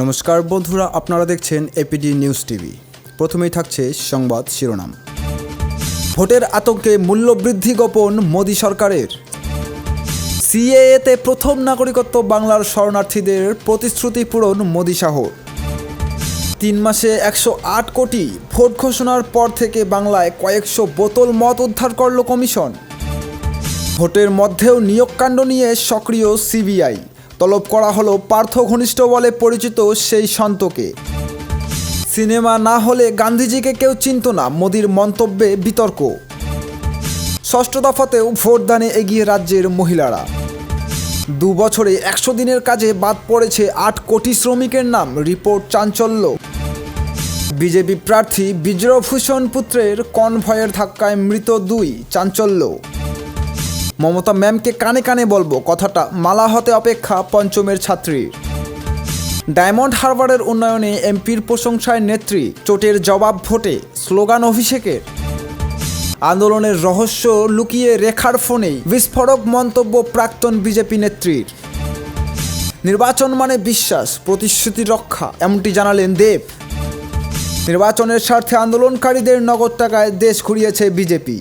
নমস্কার বন্ধুরা, আপনারা দেখছেন এপিডি নিউজ টিভি। প্রথমেই থাকছে সংবাদ শিরোনাম। ভোটের আতঙ্কে মূল্যবৃদ্ধি গোপন মোদি সরকারের। সিএএতে প্রথম নাগরিকত্ব বাংলার শরণার্থীদের প্রতিশ্রুতি পূরণ মোদি শাহর। 3 মাসে 108 কোটি। ভোট ঘোষণার পর থেকে বাংলায় কয়েকশো বোতল মদ উদ্ধার করল কমিশন। ভোটের মধ্যেও নিয়োগকাণ্ড নিয়ে সক্রিয় সিবিআই। তলব করা হলো পার্থ ঘনিষ্ঠ বলে পরিচিত সেই সন্তকে। সিনেমা না হলে গান্ধীজিকে কেউ চিনত না, মোদির মন্তব্যে বিতর্ক। ষষ্ঠ দফাতেও ভোটদানে এগিয়ে রাজ্যের মহিলারা। 2 বছরে 100 দিনের কাজে বাদ পড়েছে 8 কোটি শ্রমিকের নাম, রিপোর্ট চাঞ্চল্য। বিজেপি প্রার্থী বিজয়ভূষণ পুত্রের কনভয়ের ধাক্কায় মৃত 2, চাঞ্চল্য। মমতা ম্যামকে কানে কানে বলবো, কথাটা মালা হতে অপেক্ষা পঞ্চমের ছাত্রীর। ডায়মন্ড হারবারের উন্নয়নে এমপির প্রশংসায় নেত্রী, চোটের জবাব ভোটে, স্লোগান অভিষেকের। আন্দোলনের রহস্য লুকিয়ে রেখার ফোনেই বিস্ফোরক মন্তব্য প্রাক্তন বিজেপি নেত্রীর। নির্বাচন মানে বিশ্বাস, প্রতিশ্রুতি রক্ষা, এমনটি জানালেন দেব। নির্বাচনের স্বার্থে আন্দোলনকারীদের নগদ টাকায় দেশ ঘুরিয়েছে বিজেপি।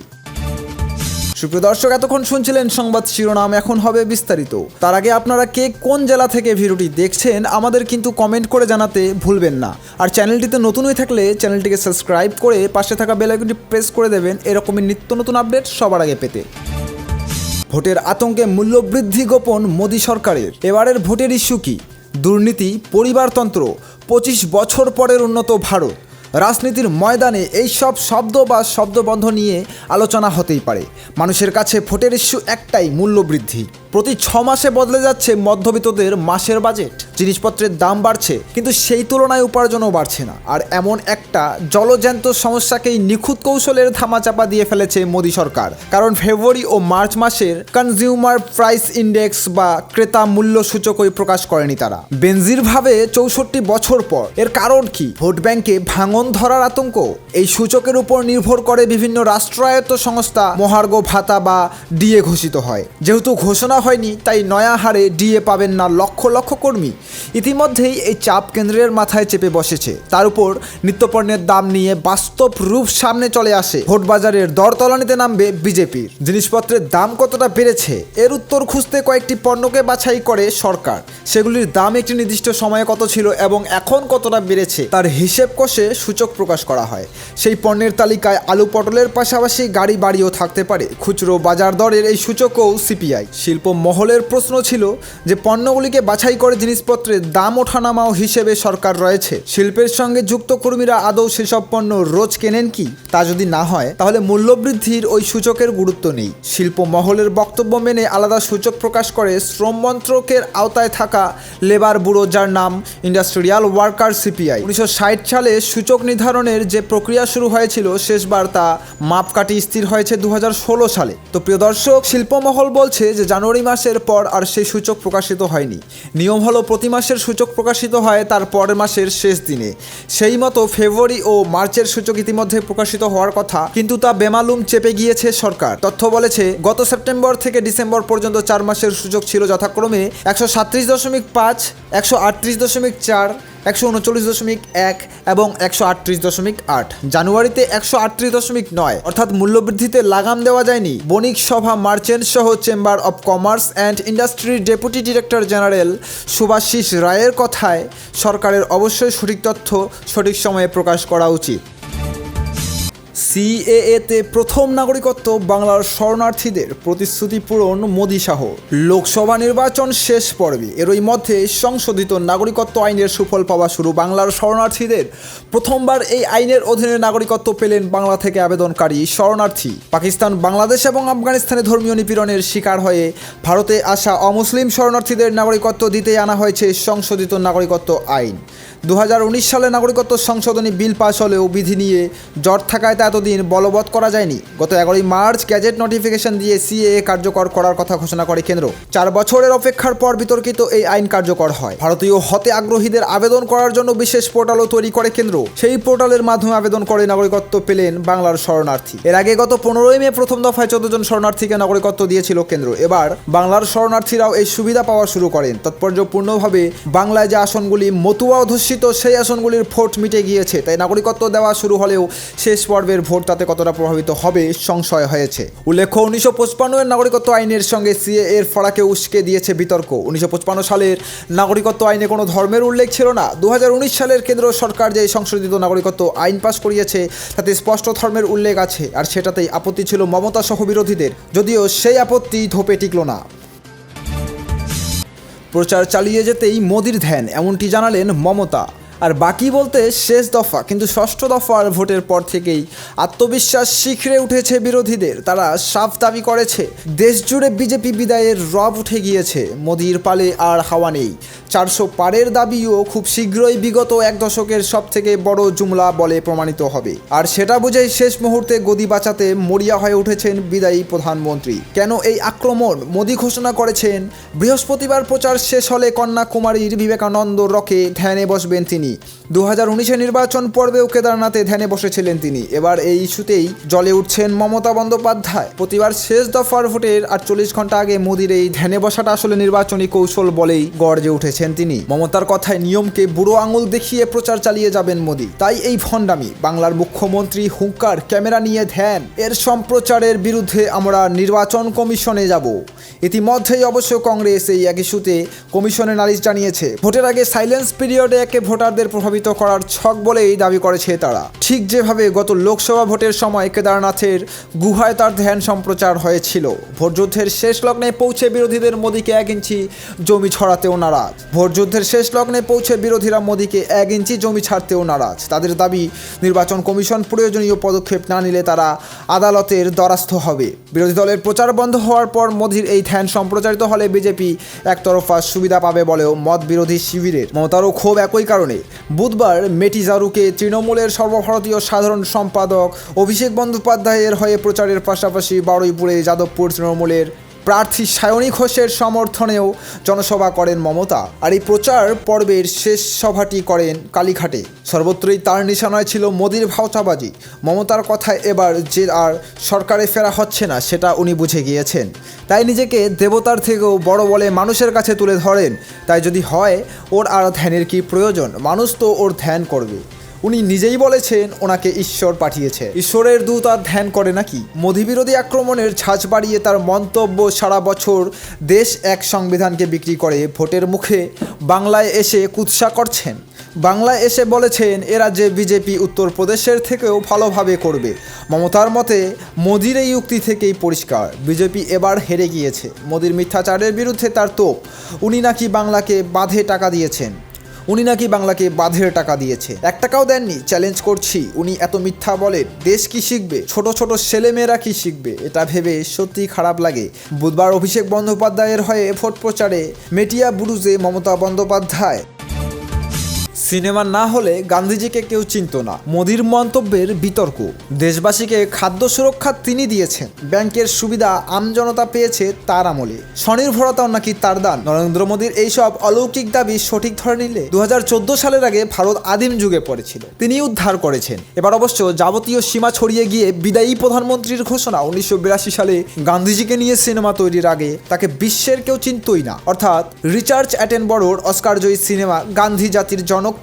সুপ্রিয় দর্শক, এতক্ষণ শুনছিলেন সংবাদ শিরোনাম, এখন হবে বিস্তারিত। তার আগে আপনারা কে কোন জেলা থেকে ভিডিওটি দেখছেন আমাদের কিন্তু কমেন্ট করে জানাতে ভুলবেন না। আর চ্যানেলটিতে নতুন হয়ে থাকলে চ্যানেলটিকে সাবস্ক্রাইব করে পাশে থাকা বেল আইকনটি প্রেস করে দেবেন এরকমই নিত্য নতুন আপডেট সবার আগে পেতে। ভোটের আতঙ্কে মূল্যবৃদ্ধি গোপন মোদি সরকারের। এবারের ভোটের ইস্যু কি? দুর্নীতি, পরিবারতন্ত্র, 25 বছর পরের উন্নত ভারত। রাজনীতির ময়দানে এই সব শব্দ বা শব্দবন্ধ নিয়ে আলোচনা হতেই পারে। মানুষের কাছে ভোটের ইস্যু একটাই, মূল্যবৃদ্ধি। প্রতি 6 মাসে বদলে যাচ্ছে মধ্যবিত্তদের মাসের বাজেট। জিনিসপত্রের দাম বাড়ছে, কিন্তু সেই তুলনায় উপার্জনও বাড়ছে না। আর এমন একটা জলজ্যান্ত সমস্যাকেই নিখুঁত কৌশলের ধামাচাপা দিয়ে ফেলেছে মোদি সরকার। কারণ ফেব্রুয়ারি ও মার্চ মাসের কনজিউমার প্রাইস ইন্ডেক্স বা ক্রেতা মূল্য সূচকই প্রকাশ করেনি তারা। বেনজির ভাবে 64 বছর পর। এর কারণ কি? ভোট ব্যাংকে ভাঙন ধরার আতঙ্ক। এই সূচকের উপর নির্ভর করে বিভিন্ন রাষ্ট্রায়ত্ত সংস্থা মহার্ঘ ভাতা বা ডিএ ঘোষিত হয়। যেহেতু ঘোষণা হয়নি, তাই নয়া হারে ডিএ পাবেন না লক্ষ লক্ষ কর্মী। ইতিমধ্যেই এই চাপ কেন্দ্রের মাথায় চেপে বসেছে। তার উপর নিত্যপণ্যের দাম নিয়ে বাস্তব রূপ সামনে চলে আসে। ভোট বাজারের দরতলানিতে নামবে বিজেপির। জিনিসপত্রের দাম কতটা বেড়েছে এর উত্তর খুঁজতে কয়েকটি পণ্যকে বাছাই করে সরকার। সেগুলির দাম একটি নির্দিষ্ট সময়ে কত ছিল এবং এখন কতটা বেড়েছে তার হিসেব কষে সূচক প্রকাশ করা হয়। সেই পণ্যের তালিকায় আলু পটলের পাশাপাশি গাড়ি বাড়িও থাকতে পারে। খুচরো বাজার দরের এই সূচকও সিপিআই। শিল্প মহলের প্রশ্ন ছিল যে পণ্যগুলিকে বাছাই করে জিনিসপত্রের দাম ওঠানামাও হিসেবে সরকার রয়েছে। শিল্পের সঙ্গে যুক্ত কর্মীরা আদৌ সেসব পণ্য রোজ কেনেন কি? তা যদি না হয় তাহলে মূল্যবৃদ্ধির ওই সূচকের গুরুত্ব নেই। শিল্প মহলের বক্তব্য মেনে আলাদা সূচক প্রকাশ করে শ্রম মন্ত্রকের আওতায় থাকা লেবার ব্যুরো, যার নাম ইন্ডাস্ট্রিয়াল ওয়ার্কার সিপিআই। 1960 সালে সূচক নির্ধারণের যে প্রক্রিয়া শুরু হয়েছিল, শেষবার তা মাপকাঠি স্থির হয়েছে 2016 সালে। তো প্রিয় দর্শক, শিল্পমহল বলছে যে জানুয়ারি মাসের পর আর সেই সূচক প্রকাশিত হয়নি। নিয়ম হলো প্রতি মাসের সূচক প্রকাশিত হয় তার পরের মাসের শেষ দিনে। সেই মতো ফেব্রুয়ারি ও মার্চের সূচক ইতিমধ্যে প্রকাশিত হওয়ার কথা, কিন্তু তা বেমালুম চেপে গিয়েছে সরকার। তথ্য বলেছে গত সেপ্টেম্বর থেকে ডিসেম্বর পর্যন্ত 4 মাসের সূচক ছিল যথাক্রমে 137.5, 138.4, 139.1 এবং 138.8। জানুয়ারিতে 138.9। অর্থাৎ মূল্যবৃদ্ধিতে লাগাম দেওয়া যায়নি। বণিক সভা, মার্চেন্ট সহ চেম্বার অব কমার্স অ্যান্ড ইন্ডাস্ট্রির ডেপুটি ডিরেক্টর জেনারেল সুভাশিস রায়ের কথায় সরকারের অবশ্যই সঠিক তথ্য সঠিক সময়ে প্রকাশ করা উচিত। সিএএতে প্রথম নাগরিকত্ব বাংলার শরণার্থীদের প্রতিশ্রুতি পূরণ মোদি শাহ। লোকসভা নির্বাচন শেষ পর্বে এরই মধ্যে সংশোধিত নাগরিকত্ব আইনের সুফল পাওয়া শুরু বাংলার শরণার্থীদের। প্রথমবার এই আইনের অধীনে নাগরিকত্ব পেলেন বাংলা থেকে আবেদনকারী শরণার্থী। পাকিস্তান, বাংলাদেশ এবং আফগানিস্তানে ধর্মীয় নিপীড়নের শিকার হয়ে ভারতে আসা অমুসলিম শরণার্থীদের নাগরিকত্ব দিতেই আনা হয়েছে সংশোধিত নাগরিকত্ব আইন। 2019 সালে নাগরিকত্ব সংশোধনী বিল পাশ হলেও বিধি নিয়ে জট থাকায় তা এতদিন বলবৎ করা যায়নি। গত 11 মার্চ গ্যাজেট নোটিফিকেশন দিয়ে সিএএ কার্যকর করার কথা ঘোষণা করে কেন্দ্র। 4 বছরের অপেক্ষার পর বিতর্কিত এই আইন কার্যকর হয়। ভারতীয় হতে আগ্রহীদের আবেদন করার জন্য বিশেষ পোর্টালও তৈরি করে কেন্দ্র। সেই পোর্টালের মাধ্যমে আবেদন করে নাগরিকত্ব পেলেন বাংলার শরণার্থী। এর আগে গত 15 মে প্রথম দফায় 14 জন শরণার্থীকে নাগরিকত্ব দিয়েছিল কেন্দ্র। এবার বাংলার শরণার্থীরাও এই সুবিধা পাওয়া শুরু করেন। তাৎপর্যপূর্ণভাবে বাংলায় যে আসনগুলি মতুয়া অধ্যুষিত সেই আসনগুলির ভোট মিটে গিয়েছে। তাই নাগরিকত্ব দেওয়া শুরু হলেও শেষ পর্বের ভোট তাতে কতটা প্রভাবিত হবে সংশয় হয়েছে। উল্লেখ্য, 1955 এর নাগরিকত্ব আইনের সঙ্গে সিএএ এর ফড়াকে উস্কে দিয়েছে বিতর্ক। 1955 সালের নাগরিকত্ব আইনে কোনো ধর্মের উল্লেখ ছিল না। 2019 সালের কেন্দ্র সরকার যে সংশোধিত নাগরিকত্ব আইন পাশ করিয়েছে তাতে স্পষ্ট ধর্মের উল্লেখ আছে, আর সেটাতেই আপত্তি ছিল মমতা সহ বিরোধীদের, যদিও সেই আপত্তি ধোপে টিকল না। প্রচার চালিয়ে যেতেই মোদির ধ্যান, এমনটি জানালেন মমতা। আর বাকি বলতে শেষ দফা, কিন্তু ষষ্ঠ দফার ভোটের পর থেকেই আত্মবিশ্বাস শিখরে উঠেছে বিরোধীদের। তারা সাফ দাবি করেছে দেশ জুড়ে বিজেপি বিদায়ের রব উঠে গিয়েছে, মোদির পালে আর হাওয়া নেই। 400 পারের দাবিও খুব শীঘ্রই বিগত 1 দশকের সব থেকে বড় জুমলা বলে প্রমাণিত হবে। আর সেটা বুঝেই শেষ মুহূর্তে গদি বাঁচাতে মরিয়া হয়ে উঠেছেন বিদায়ী প্রধানমন্ত্রী। কেন এই আক্রমণ? মোদি ঘোষণা করেছেন বৃহস্পতিবার প্রচার শেষ হলে কন্যাকুমারীর বিবেকানন্দ রকে ধ্যানে বসবেন তিনি। 2019 নির্বাচন পর্বেও কেদারনাথে ধ্যানে বসেছিলেন তিনি। এবার এই ইস্যুতেই জ্বলে উঠছেন মমতা বন্দ্যোপাধ্যায়। প্রতিবার শেষ দফার ভোটের 48 ঘন্টা আগে মোদির এই ধ্যানে বসাটা আসলে নির্বাচনী কৌশল বলেই গর্জে উঠেছেন তিনি। মমতার কথায় নিয়মকে বুড়ো আঙুল দেখিয়ে প্রচার চালিয়ে যাবেন মোদি। তাই এই ভণ্ডামি। বাংলার মুখ্যমন্ত্রী হুঙ্কার, ক্যামেরা নিয়ে ধ্যান, এর সম্প্রচারের বিরুদ্ধে আমরা নির্বাচন কমিশনে যাব। ইতিমধ্যেই অবশ্য কংগ্রেস এই এক ইস্যুতে কমিশনে নালিশ জানিয়েছে। ভোটের আগে সাইলেন্স পিরিয়ডে একে ভোটারদের প্রভাবিত করার ছক বলেই দাবি করেছে তারা। ঠিক যেভাবে গত লোকসভা ভোটের সময় কেদারনাথের গুহায় তার ধ্যান সম্প্রচার হয়েছিল। ভোটযুদ্ধের শেষ লগ্নে পৌঁছে বিরোধীদের মোদিকে 1 ইঞ্চি জমি ছড়াতেও নারাজ। ভোটযুদ্ধের শেষ লগ্নে পৌঁছে বিরোধীরা মোদিকে 1 ইঞ্চি জমি ছাড়তেও নারাজ। তাদের দাবি, নির্বাচন কমিশন প্রয়োজনীয় পদক্ষেপ না নিলে তারা আদালতের দ্বারস্থ হবে। বিরোধী দলের প্রচার বন্ধ হওয়ার পর মোদির এই ধ্যান সম্প্রচারিত হলে বিজেপি একতরফা সুবিধা পাবে বলেও মত বিরোধী শিবিরের। মমতারও ক্ষোভ একই কারণে। বুধবার মেটিজারুকে তৃণমূলের সর্বভারতীয় সাধারণ সম্পাদক অভিষেক বন্দ্যোপাধ্যায়ের হয়ে প্রচারের পাশাপাশি বারুইপুরে যাদবপুর তৃণমূলের প্রার্থী সায়নী ঘোষের সমর্থনেও জনসভা করেন মমতা। আর এই প্রচার পর্বের শেষ সভাটি করেন কালীঘাটে। সর্বত্রই তার নিশানায় ছিল মোদির ভাওতাবাজি। মমতার কথায় এবার যে আর সরকারে ফেরা হচ্ছে না সেটা উনি বুঝে গিয়েছেন। তাই নিজেকে দেবতার থেকেও বড় বলে মানুষের কাছে তুলে ধরেন। তাই যদি হয় ওর আর ধ্যানের কি প্রয়োজন, মানুষ তো ওর ধ্যান করবে। উনি নিজেই বলেছেন ওনাকে ঈশ্বর পাঠিয়েছে। ঈশ্বরের দূত আর ধ্যান করে নাকি? মোদি বিরোধী আক্রমণের ঝাঁজ বাড়িয়ে তার মন্তব্য, সারা বছর দেশ এক সংবিধানকে বিক্রি করে ভোটের মুখে বাংলায় এসে কুৎসা করছেন। বাংলায় এসে বলেছেন এ রাজ্যে বিজেপি উত্তরপ্রদেশের থেকেও ভালোভাবে করবে। মমতার মতে মোদির এই উক্তি থেকেই পরিষ্কার বিজেপি এবার হেরে গিয়েছে। মোদির মিথ্যাচারের বিরুদ্ধে তার তোপ। উনি নাকি বাংলাকে বাঁধে টাকা দিয়েছেন। 1 টাকাও দেননি। চ্যালেঞ্জ করছি, উনি এত মিথ্যা বলেন, দেশ কি শিখবে? ছোট ছোট ছেলেমেয়েরা কি শিখবে? এটা ভেবে সত্যি খারাপ লাগে। বুধবার অভিষেক বন্দ্যোপাধ্যায়ের হয়ে ভোট প্রচারে মেটিয়া বুরুজে মমতা বন্দ্যোপাধ্যায়। সিনেমা না হলে গান্ধীজিকে কেউ চিনত না, মোদির মন্তব্যের বিতর্ক। দেশবাসীকে খাদ্য সুরক্ষা তিনি দিয়েছেন, ব্যাংকের সুবিধা আমজনতা পেয়েছে তার আমলে, স্বনির্ভরতাও নাকি তার দান। নরেন্দ্র মোদির এইসব অলৌকিক দাবি সঠিক ধরে নিলে 2014 সালের আগে ভারত আদিম যুগে পড়েছিল, তিনি উদ্ধার করেছেন। এবার অবশ্য যাবতীয় সীমা ছড়িয়ে গিয়ে বিদায়ী প্রধানমন্ত্রীর ঘোষণা। 1982 সালে গান্ধীজিকে নিয়ে সিনেমা তৈরির আগে তাকে বিশ্বের কেউ চিনতই না। অর্থাৎ রিচার্ড অ্যাটেনবরোর অস্কারজয়ী সিনেমা গান্ধী জাতির জনককে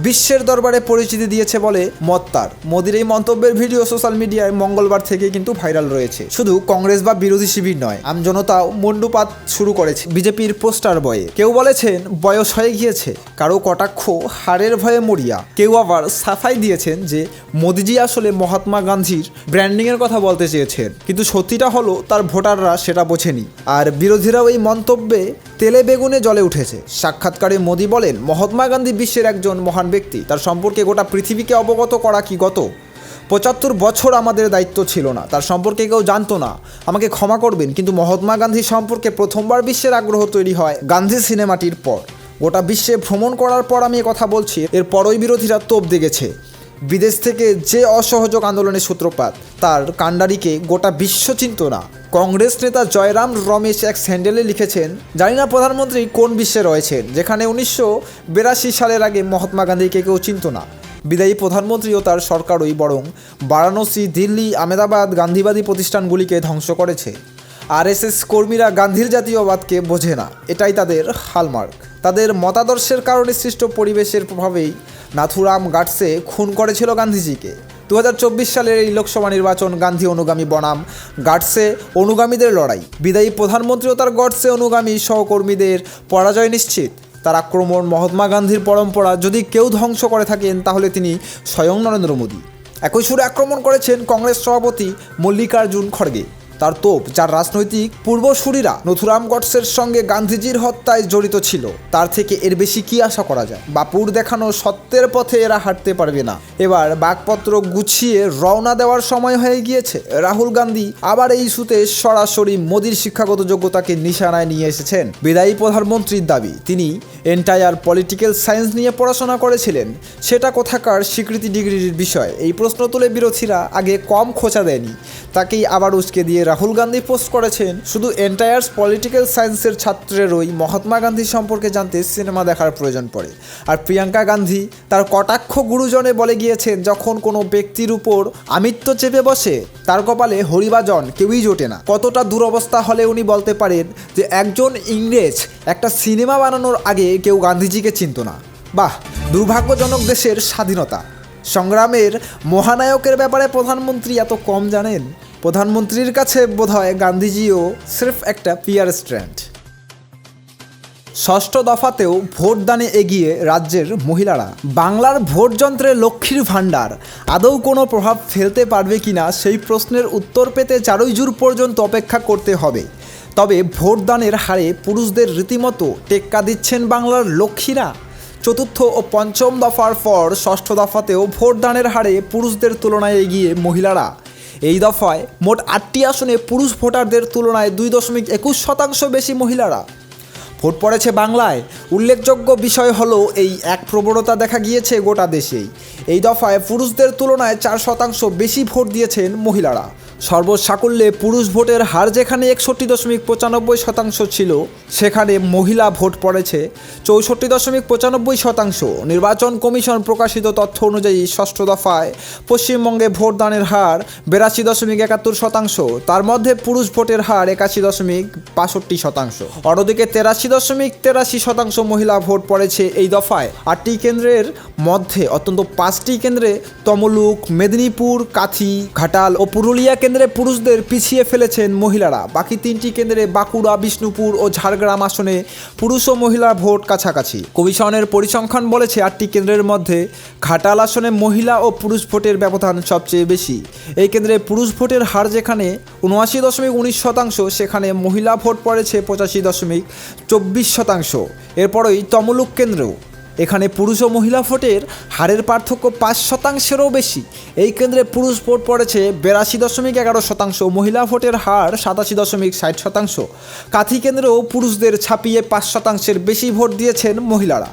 বিশ্বের দরবারে পরিচিতি দিয়েছে বলে মত তার। মোদির এই মন্তব্যের ভিডিও সোশ্যাল মিডিয়ায় মঙ্গলবার থেকে কিন্তু ভাইরাল রয়েছে। শুধু কংগ্রেস বা বিরোধী শিবির নয়, আমজনতাও মুন্ডুপাত শুরু করেছে বিজেপির পোস্টার বয়ে। কেউ বলেছেন বয়স হয়ে গিয়েছে, কারো কটাক্ষ হারের ভয়ে মরিয়া, কেউ আবার সাফাই দিয়েছেন যে মোদিজি আসলে মহাত্মা গান্ধীর ব্র্যান্ডিংয়ের কথা বলতে চেয়েছেন, কিন্তু সত্যিটা হলো তার ভোটাররা সেটা বোঝেনি। আর বিরোধীরাও এই মন্তব্যে তেলে বেগুনে জ্বলে উঠেছে। সাক্ষাৎকারে মোদি বলেন, মহাত্মা গান্ধী বিশ্বের একজন মহান ব্যক্তি, তার সম্পর্কে গোটা পৃথিবীকে অবগত করা কি গত 75 বছর আমাদের দায়িত্ব ছিল না, তার সম্পর্কে কেউ জানতো না। আমাকে ক্ষমা করবেন, কিন্তু মহাত্মা গান্ধী সম্পর্কে প্রথমবার বিশ্বের আগ্রহ তৈরি হয় গান্ধী সিনেমাটির পর। গোটা বিশ্বে ভ্রমণ করার পর আমি কথা বলছি, এরপরই বিরোধীরা তোপ দেখেছে। বিদেশ থেকে যে অসহযোগ আন্দোলনের সূত্রপাত তার কাণ্ডারিকে গোটা বিশ্ব চিনত না। কংগ্রেস নেতা জয়রাম রমেশ এক স্যান্ডেলে লিখেছেন, জানি না প্রধানমন্ত্রী কোন বিশ্বে রয়েছেন যেখানে 1982 সালের আগে মহাত্মা গান্ধীকে কেউ চিনত না। বিদায়ী প্রধানমন্ত্রী ও তার সরকারই বরং বারাণসী, দিল্লি, আহমেদাবাদ গান্ধীবাদী প্রতিষ্ঠানগুলিকে ধ্বংস করেছে। আরএসএস কর্মীরা গান্ধীর জাতীয়বাদকে বোঝে না, এটাই তাদের হালমার্ক। তাদের মতাদর্শের কারণে সৃষ্ট পরিবেশের প্রভাবেই নাথুরাম গডসে খুন করেছিল গান্ধীজিকে। 2024 সালের এই লোকসভা নির্বাচন গান্ধী অনুগামী বনাম গডসে অনুগামীদের লড়াই। বিদায়ী প্রধানমন্ত্রী ও তার গডসে অনুগামী সহকর্মীদের পরাজয় নিশ্চিত। তার আক্রমণ মহাত্মা গান্ধীর পরম্পরা যদি কেউ ধ্বংস করে থাকেন তাহলে তিনি স্বয়ং নরেন্দ্র মোদী। একই সুরে আক্রমণ করেছেন কংগ্রেস সভাপতি মল্লিকার্জুন খড়গে। তার তোপ, যার রাজনৈতিক পূর্বসূরীরা নথুরাম গডসের সঙ্গে গান্ধীজির হত্যায় জড়িত ছিল, তার থেকে এর বেশি কি আশা করা যায়? বাপুর দেখানো সত্যের পথে এরা হাঁটতে পারবে না। এবার বাগপত্র গুছিয়ে রওনা দেওয়ার সময় হয়ে গিয়েছে। রাহুল গান্ধী আবার এই ইস্যুতে সরাসরি মোদির শিক্ষাগত যোগ্যতাকে নিশানায় নিয়ে এসেছেন। বিদায়ী প্রধানমন্ত্রীর দাবি, তিনি এন্টায়ার পলিটিক্যাল সায়েন্স নিয়ে পড়াশোনা করেছিলেন। সেটা কোথাকার স্বীকৃতি ডিগ্রির বিষয়? এই প্রশ্ন তুলে বিরোধীরা আগে কম খোঁচা দেয়নি, তাকেই আবার উস্কে দিয়ে রাহুল গান্ধী পোস্ট করেছেন, শুধু এন্টায়ার্স পলিটিক্যাল সায়েন্সের ছাত্রেরই মহাত্মা গান্ধী সম্পর্কে জানতে সিনেমা দেখার প্রয়োজন পড়ে। আর প্রিয়াঙ্কা গান্ধী তার কটাক্ষ গুরুজনে বলে গিয়েছেন, যখন কোনো ব্যক্তির উপর আমিত্ব চেপে বসে তার কপালে হরিবাজন কেউই জোটে না। কতটা দুরবস্থা হলে উনি বলতে পারেন যে একজন ইংরেজ একটা সিনেমা বানানোর আগে কেউ গান্ধীজিকে চিনত না? বাহ, দুর্ভাগ্যজনক দেশের স্বাধীনতা সংগ্রামের মহানায়কের ব্যাপারে প্রধানমন্ত্রী এত কম জানেন। প্রধানমন্ত্রীর কাছে বোধহয় গান্ধীজিও স্রেফ একটা পিয়ার স্ট্যান্ড। ষষ্ঠ দফাতেও ভোটদানে এগিয়ে রাজ্যের মহিলারা। বাংলার ভোটযন্ত্রে লক্ষ্মীর ভাণ্ডার আদৌ কোনো প্রভাব ফেলতে পারবে কিনা সেই প্রশ্নের উত্তর পেতে 4 জুন পর্যন্ত অপেক্ষা করতে হবে। তবে ভোটদানের হারে পুরুষদের রীতিমতো টেক্কা দিচ্ছেন বাংলার লক্ষ্মীরা। চতুর্থ ও পঞ্চম দফার পর ষষ্ঠ দফাতেও ভোটদানের হারে পুরুষদের তুলনায় এগিয়ে মহিলারা। এই দফায় মোট 8টি আসনে পুরুষ ভোটারদের তুলনায় 2.21% বেশি মহিলারা ভোট পড়েছে বাংলায়। উল্লেখযোগ্য বিষয় হলো এই এক প্রবণতা দেখা গিয়েছে গোটা দেশেই। এই দফায় পুরুষদের তুলনায় 4% বেশি ভোট দিয়েছেন মহিলারা। সর্বসাকুল্যে পুরুষ ভোটের হার যেখানে 61.95% ছিল, সেখানে মহিলা ভোট পড়েছে 64.95%। নির্বাচন কমিশন প্রকাশিত তথ্য অনুযায়ী ষষ্ঠ দফায় পশ্চিমবঙ্গে ভোটদানের হার 82.71%। তার মধ্যে পুরুষ ভোটের হার 81.62%। অন্যদিকে 83.83% মহিলা ভোট পড়েছে এই দফায়। 8টি কেন্দ্রের মধ্যে অন্তত 5টি কেন্দ্রে তমলুক, মেদিনীপুর, কাথি, ঘাটাল ও পুরুলিয়া কেন্দ্রে পুরুষদের পিছিয়ে ফেলেছেন মহিলারা। বাকি 3টি কেন্দ্রে বাঁকুড়া, বিষ্ণুপুর ও ঝাড়গ্রাম আসনে পুরুষ ও মহিলা ভোট কাছাকাছি। কমিশনের পরিসংখ্যান বলেছে 8টি কেন্দ্রের মধ্যে ঘাটাল আসনে মহিলা ও পুরুষ ভোটের ব্যবধান সবচেয়ে বেশি। এই কেন্দ্রে পুরুষ ভোটের হার যেখানে 79.19%, সেখানে মহিলা ভোট পড়েছে 85.24%। এরপরই তমলুক কেন্দ্র, এখানে পুরুষ ও মহিলা ভোটের হারের পার্থক্য 5%-এরও বেশি। এই কেন্দ্রে পুরুষ ভোট পড়েছে 82.11%, মহিলা ভোটের হার 87.60%। কাথি কেন্দ্রেও পুরুষদের ছাপিয়ে 5%-এর বেশি ভোট দিয়েছেন মহিলারা।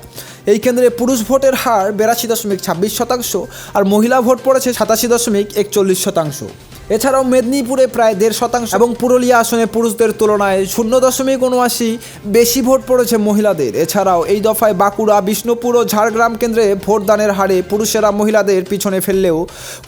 এই কেন্দ্রে পুরুষ ভোটের হার 82.26% আর মহিলা ভোট পড়েছে 87.41%। এছাড়াও মেদিনীপুরে প্রায় 1.5% এবং পুরুলিয়া আসনে পুরুষদের তুলনায় 0.79 বেশি ভোট পড়েছে মহিলাদের। এছাড়াও এই দফায় বাঁকুড়া, বিষ্ণুপুর ও ঝাড়গ্রাম কেন্দ্রে ভোটদানের হারে পুরুষেরা মহিলাদের পিছনে ফেললেও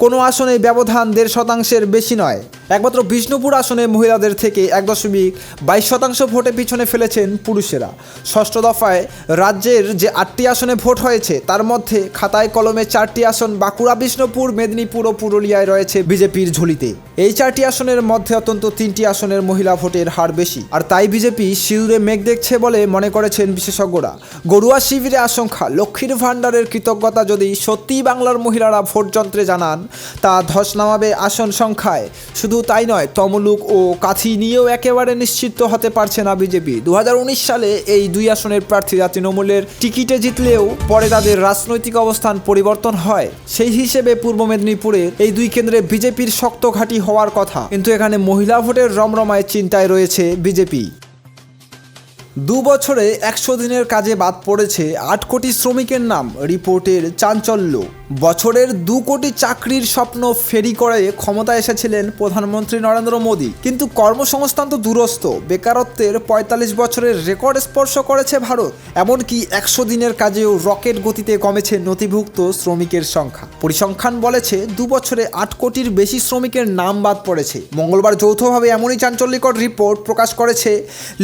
কোনো আসনে ব্যবধান 1.5%-এর বেশি নয়। একমাত্র বিষ্ণুপুর আসনে মহিলাদের থেকে 1.22% ভোটে পিছনে ফেলেছেন পুরুষেরা। ষষ্ঠ দফায় রাজ্যের যে 8টি আসনে ভোট হয়েছে তার মধ্যে খাতায় কলমে 4টি আসন বাঁকুড়া, বিষ্ণুপুর, মেদিনীপুর ও পুরুলিয়ায় রয়েছে বিজেপির ঝুলিতে। এই 4টি আসনের মধ্যে অন্তত 3টি আসনের মহিলা ভোটের হার বেশি, আর তাই বিজেপি সিঁদুরে মেঘ দেখছে বলে মনে করেছেন বিশেষজ্ঞরা। গড়ুয়া শিবিরে আশঙ্কা, লক্ষ্মীর ভাণ্ডারের কৃতজ্ঞতা যদি সত্যিই বাংলার মহিলারা ভোট যন্ত্রে জানান, তা ধস নামাবে আসন সংখ্যায়। শুধু তাই নয়, তমলুক ও কাথি নিয়েও একেবারে নিশ্চিত হতে পারছে না বিজেপি। 2019 সালে এই 2 আসনের প্রার্থীরা তৃণমূলের টিকিটে জিতলেও পরে তাদের রাজনৈতিক অবস্থান পরিবর্তন হয়। সেই হিসেবে পূর্ব মেদিনীপুরের এই 2 কেন্দ্রে বিজেপির শক্ত ঘাঁটি হওয়ার কথা, কিন্তু এখানে মহিলা ভোটের রমরমায় চিন্তায় রয়েছে বিজেপি। 2 বছরে 100 দিনের কাজে বাদ পড়েছে 8 কোটি শ্রমিকের নাম, রিপোর্টের চাঞ্চল্য। বছরের 2 কোটি চাকরির স্বপ্ন ফেরি করে ক্ষমতায় এসেছিলেন প্রধানমন্ত্রী নরেন্দ্র মোদী, কিন্তু কর্মসংস্থান তো দূরস্থ, বেকারত্বের 45 বছরের রেকর্ড স্পর্শ করেছে ভারত। এমনকি 100 দিনের কাজেও রকেট গতিতে কমেছে নথিভুক্ত শ্রমিকের সংখ্যা। পরিসংখ্যান বলেছে 2 বছরে 8 কোটির বেশি শ্রমিকের নাম বাদ পড়েছে। মঙ্গলবার যৌথভাবে এমনই চাঞ্চল্যকর রিপোর্ট প্রকাশ করেছে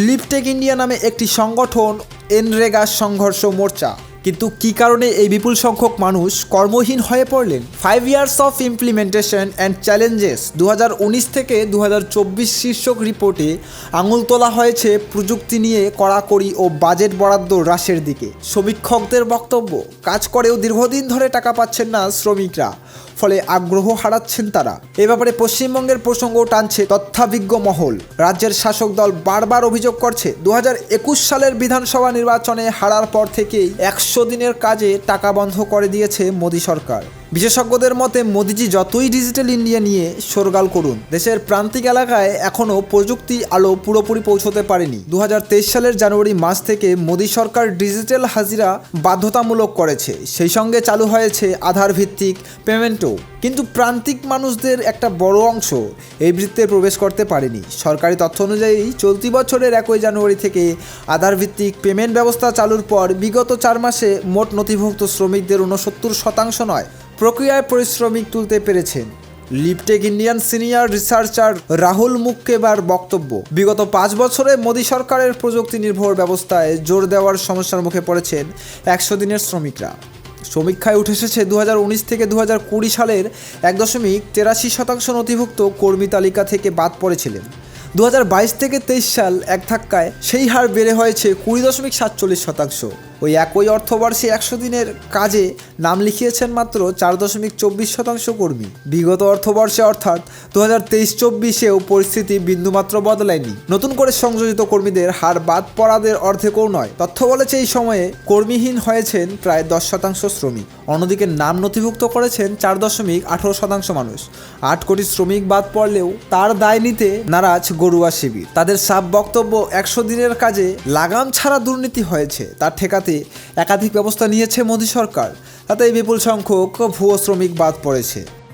লিভটেক ইন্ডিয়া নামে একটি সংগঠন, এনরেগা সংঘর্ষ মোর্চা। কিন্তু কী কারণে এই বিপুল সংখ্যক মানুষ কর্মহীন হয়ে পড়লেন? 5 years of implementation and challenges 2019 থেকে 2024 শীর্ষক রিপোর্টে আঙুল তোলা হয়েছে প্রযুক্তি নিয়ে কড়াকড়ি ও বাজেট বরাদ্দ হ্রাসের দিকে। সমীক্ষকদের বক্তব্য, কাজ করেও দীর্ঘদিন ধরে টাকা পাচ্ছেন না শ্রমিকরা, ফলে আগ্রহ হারাচ্ছেন তারা। এ ব্যাপারে পশ্চিমবঙ্গের প্রসঙ্গ টানছে তথ্যাভিজ্ঞ মহল। রাজ্যের শাসক দল বারবার অভিযোগ করছে 2021 সালের বিধানসভা নির্বাচনে হারার পর থেকেই 100 দিনের কাজে টাকা বন্ধ করে দিয়েছে মোদী সরকার। বিশেষজ্ঞদের মতে মোদিজি যতই ডিজিটাল ইন্ডিয়া নিয়ে শোরগাল করুন, দেশের প্রান্তিক এলাকায় এখনও প্রযুক্তি আলো পুরোপুরি পৌঁছতে পারেনি। 2023 সালের জানুয়ারি মাস থেকে মোদী সরকার ডিজিটাল হাজিরা বাধ্যতামূলক করেছে, সেই সঙ্গে চালু হয়েছে আধার ভিত্তিক পেমেন্টও। কিন্তু প্রান্তিক মানুষদের একটা বড় অংশ এই বৃত্তে প্রবেশ করতে পারেনি। সরকারি তথ্য অনুযায়ী চলতি বছরের 1 জানুয়ারি থেকে আধার ভিত্তিক পেমেন্ট ব্যবস্থা চালুর পর বিগত 4 মাসে মোট নথিভুক্ত শ্রমিকদের 69% নয় প্রক্রিয়ায় পরিশ্রমিক তুলতে পেরেছেন। লিভটেক ইন্ডিয়ান সিনিয়র রিসার্চার রাহুল মুক্কেবার বক্তব্য, বিগত 5 বছরে মোদী সরকারের প্রযুক্তি নির্ভর ব্যবস্থায় জোর দেওয়ার সমস্যার মুখে পড়েছেন 100 দিনের শ্রমিকরা। সমীক্ষায় উঠে এসেছে 2019 থেকে 2020 সালের 1.83% নথিভুক্ত কর্মী তালিকা থেকে বাদ পড়েছিলেন। 2022 থেকে 23 সাল এক ধাক্কায় সেই হার বেড়ে হয়েছে 20.47%। ওই একই অর্থবর্ষে 100 দিনের কাজে নাম লিখিয়েছেন মাত্র 4.24% কর্মী। বিগত অর্থবর্ষে অর্থাৎ 2023-24-এও পরিস্থিতি বিন্দুমাত্র বদলায়নি। নতুন করে সংযোজিত কর্মীদের হার বাদ পড়াদের অর্ধেকও নয়। তথ্য বলেছে এই সময়ে কর্মীহীন হয়েছেন প্রায় 10% শ্রমিক। অন্যদিকে নাম নথিভুক্ত করেছেন 4.18% মানুষ। 8 কোটি শ্রমিক বাদ পড়লেও তার দায় নিতে নারাজ গরুয়া শিবির। তাদের সাফ বক্তব্য, 100 দিনের কাজে লাগাম ছাড়া দুর্নীতি হয়েছে, তার ঠেকাতে একাধিক ব্যবস্থা নিয়েছে মোদী সরকার, তাতে বিপুল সংখ্যক ভুয়ো শ্রমিক বাদ পড়েছে।